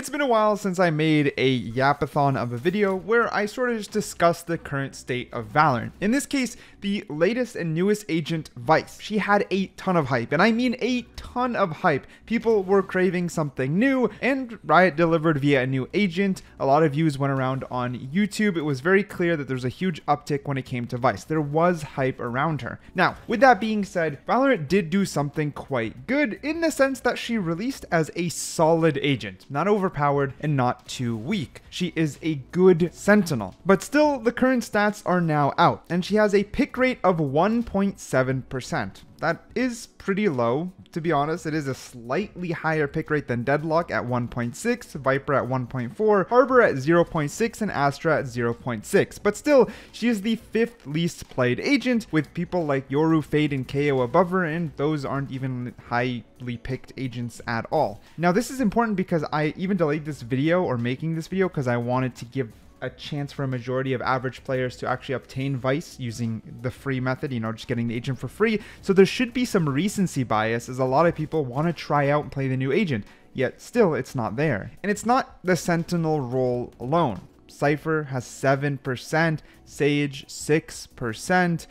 It's been a while since I made a yapathon of a video where I sort of just discussed the current state of Valorant. In this case, the latest and newest agent, Vyse. She had a ton of hype, and I mean a ton of hype. People were craving something new, and Riot delivered via a new agent. A lot of views went around on YouTube. It was very clear that there's a huge uptick when it came to Vyse. There was hype around her. Now, with that being said, Valorant did do something quite good in the sense that she released as a solid agent. Not overpowered and not too weak. She is a good sentinel. But still, the current stats are now out, and she has a pick rate of 1.7%. That is pretty low, to be honest. It is a slightly higher pick rate than Deadlock at 1.6, Viper at 1.4, Harbor at 0.6, and Astra at 0.6. But still, she is the 5th least played agent, with people like Yoru, Fade, and KO above her, and those aren't even highly picked agents at all. Now, this is important because I even delayed this video, or making this video, because I wanted to give a chance for a majority of average players to actually obtain Vyse using the free method, you know, just getting the agent for free. So there should be some recency bias, as a lot of people want to try out and play the new agent, yet still it's not there. And it's not the sentinel role alone. Cypher has 7%, Sage 6%,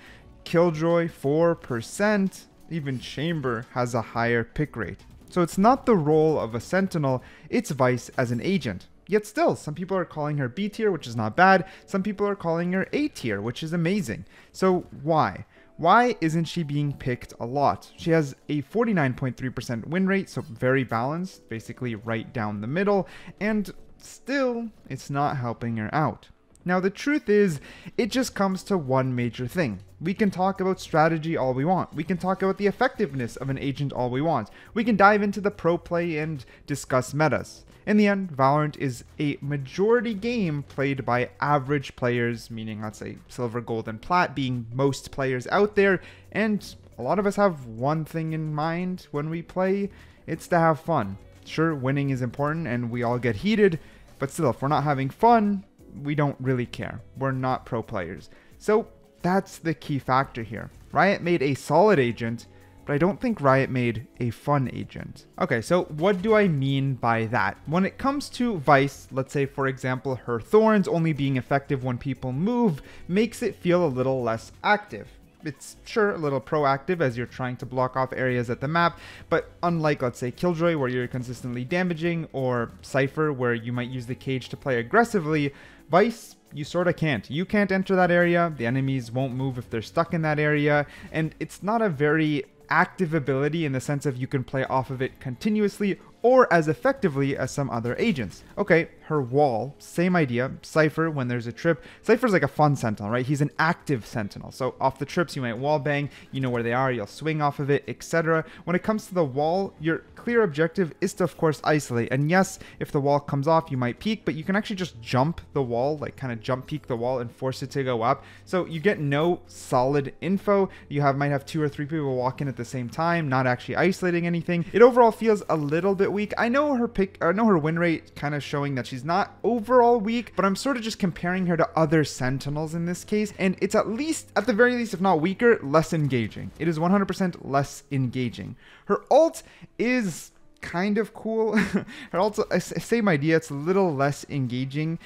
Killjoy 4%, even Chamber has a higher pick rate. So it's not the role of a sentinel, it's Vyse as an agent. Yet still, some people are calling her B tier, which is not bad. Some people are calling her A tier, which is amazing. So why? Why isn't she being picked a lot? She has a 49.3% win rate, so very balanced, basically right down the middle, and still, it's not helping her out. Now, the truth is, it just comes to one major thing. We can talk about strategy all we want. We can talk about the effectiveness of an agent all we want. We can dive into the pro play and discuss metas. In the end, Valorant is a majority game played by average players, meaning, let's say, silver, gold, and plat being most players out there, and a lot of us have one thing in mind when we play, it's to have fun. Sure, winning is important and we all get heated, but still, if we're not having fun, we don't really care. We're not pro players. So that's the key factor here. Riot made a solid agent, but I don't think Riot made a fun agent. Okay, so what do I mean by that? When it comes to Vyse, let's say for example, her thorns only being effective when people move makes it feel a little less active. It's sure a little proactive as you're trying to block off areas at the map, but unlike, let's say, Killjoy where you're consistently damaging, or Cypher where you might use the cage to play aggressively, Vyse, you sort of can't. You can't enter that area, the enemies won't move if they're stuck in that area, and it's not a very active ability in the sense of you can play off of it continuously or as effectively as some other agents. Okay, her wall, same idea. Cypher, when there's a trip, Cypher's like a fun sentinel, right? He's an active sentinel. So off the trips, you might wall bang, you know where they are, you'll swing off of it, etc. When it comes to the wall, your clear objective is to, of course, isolate. And yes, if the wall comes off, you might peek, but you can actually just jump the wall, like kind of jump peek the wall and force it to go up. So you get no solid info. You might have 2 or 3 people walk in at the same time, not actually isolating anything. It overall feels a little bit weak. I know her win rate kind of showing that she's not overall weak, but I'm sort of just comparing her to other sentinels in this case, and it's at the very least, if not weaker, less engaging. It is 100% less engaging. Her ult is kind of cool. Her ult's same idea, it's a little less engaging.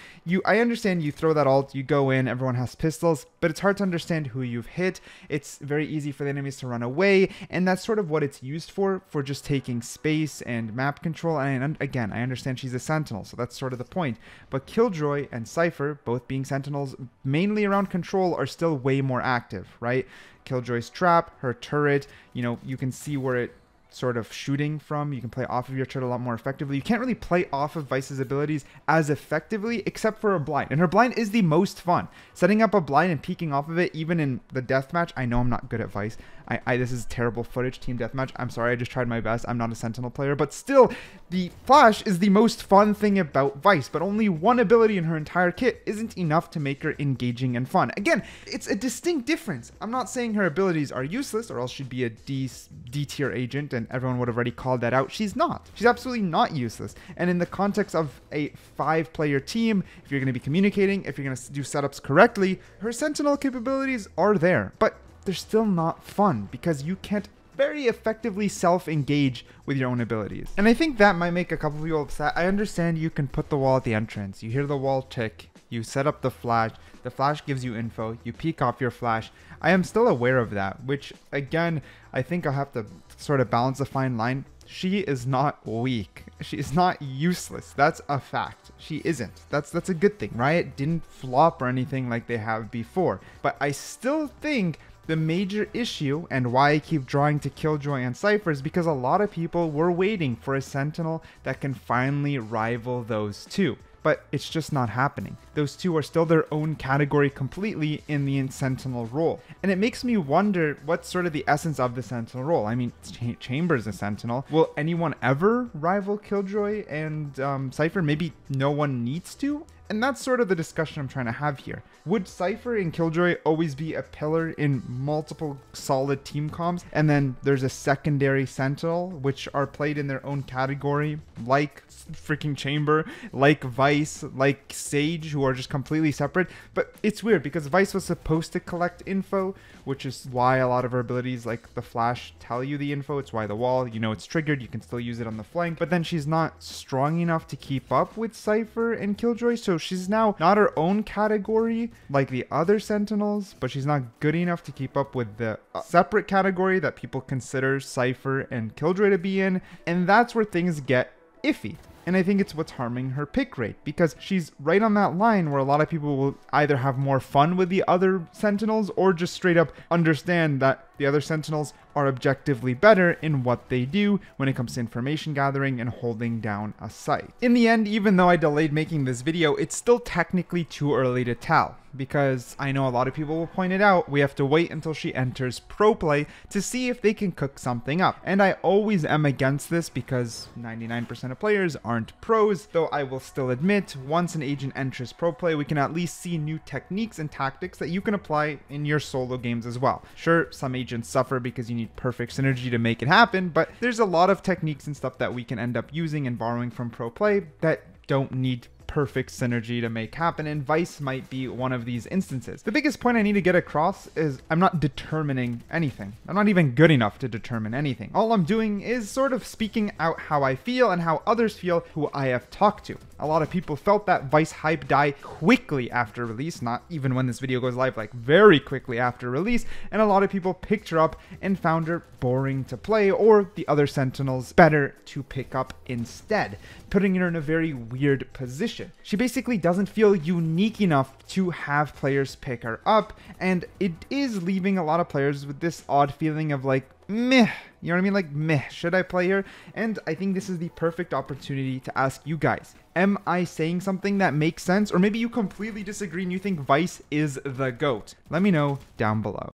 I understand you throw that ult, you go in, everyone has pistols, but it's hard to understand who you've hit. It's very easy for the enemies to run away, and that's sort of what it's used for just taking space and map control. And again, I understand she's a sentinel, so that's sort of the point. But Killjoy and Cypher, both being sentinels mainly around control, are still way more active, right? Killjoy's trap, her turret, you know, you can see where it sort of shooting from. You can play off of your turret a lot more effectively. You can't really play off of Vyse's abilities as effectively except for a blind, and her blind is the most fun. Setting up a blind and peeking off of it, even in the deathmatch. I know I'm not good at Vyse. This is terrible footage, team deathmatch. I'm sorry, I just tried my best. I'm not a sentinel player, but still, the flash is the most fun thing about Vyse, but only one ability in her entire kit isn't enough to make her engaging and fun. Again, it's a distinct difference. I'm not saying her abilities are useless, or else she'd be a D tier agent and everyone would have already called that out. She's not. She's absolutely not useless. And in the context of a 5-player team, if you're going to be communicating, if you're going to do setups correctly, her sentinel capabilities are there, but they're still not fun because you can't very effectively self-engage with your own abilities. And I think that might make a couple people upset. I understand you can put the wall at the entrance. You hear the wall tick. You set up the flash gives you info, you peek off your flash. I am still aware of that, which again, I think I'll have to sort of balance a fine line. She is not weak. She is not useless. That's a fact. She isn't. That's a good thing. Riot didn't flop or anything like they have before. But I still think the major issue and why I keep drawing to Killjoy and Cypher is because a lot of people were waiting for a Sentinel that can finally rival those two. But it's just not happening. Those two are still their own category completely in the Sentinel role. And it makes me wonder what's sort of the essence of the Sentinel role. I mean, Chamber's a Sentinel. Will anyone ever rival Killjoy and Cypher? Maybe no one needs to? And that's sort of the discussion I'm trying to have here. Would Cypher and Killjoy always be a pillar in multiple solid team comps? And then there's a secondary Sentinel, which are played in their own category, like freaking Chamber, like Vyse, like Sage, who are just completely separate. But it's weird because Vyse was supposed to collect info, which is why a lot of her abilities like the flash tell you the info. It's why the wall, you know, it's triggered. You can still use it on the flank. But then she's not strong enough to keep up with Cypher and Killjoy. So she's now not her own category like the other Sentinels, but she's not good enough to keep up with the separate category that people consider Cypher and Killjoy to be in. And that's where things get iffy. And I think it's what's harming her pick rate, because she's right on that line where a lot of people will either have more fun with the other Sentinels or just straight up understand that the other Sentinels are objectively better in what they do when it comes to information gathering and holding down a site. In the end, even though I delayed making this video, it's still technically too early to tell, because I know a lot of people will point it out, we have to wait until she enters pro play to see if they can cook something up. And I always am against this because 99% of players aren't pros, though I will still admit, once an agent enters pro play, we can at least see new techniques and tactics that you can apply in your solo games as well. Sure, some agents suffer because you need perfect synergy to make it happen, but there's a lot of techniques and stuff that we can end up using and borrowing from pro play that don't need perfect synergy to make happen, and Vyse might be one of these instances. The biggest point I need to get across is I'm not determining anything. I'm not even good enough to determine anything. All I'm doing is sort of speaking out how I feel and how others feel who I have talked to. A lot of people felt that Vyse hype die quickly after release, not even when this video goes live, like very quickly after release, and a lot of people picked her up and found her boring to play, or the other Sentinels better to pick up instead, putting her in a very weird position. She basically doesn't feel unique enough to have players pick her up, and it is leaving a lot of players with this odd feeling of like, meh, you know what I mean? Like, meh, should I play her? And I think this is the perfect opportunity to ask you guys, am I saying something that makes sense? Or maybe you completely disagree and you think Vyse is the GOAT? Let me know down below.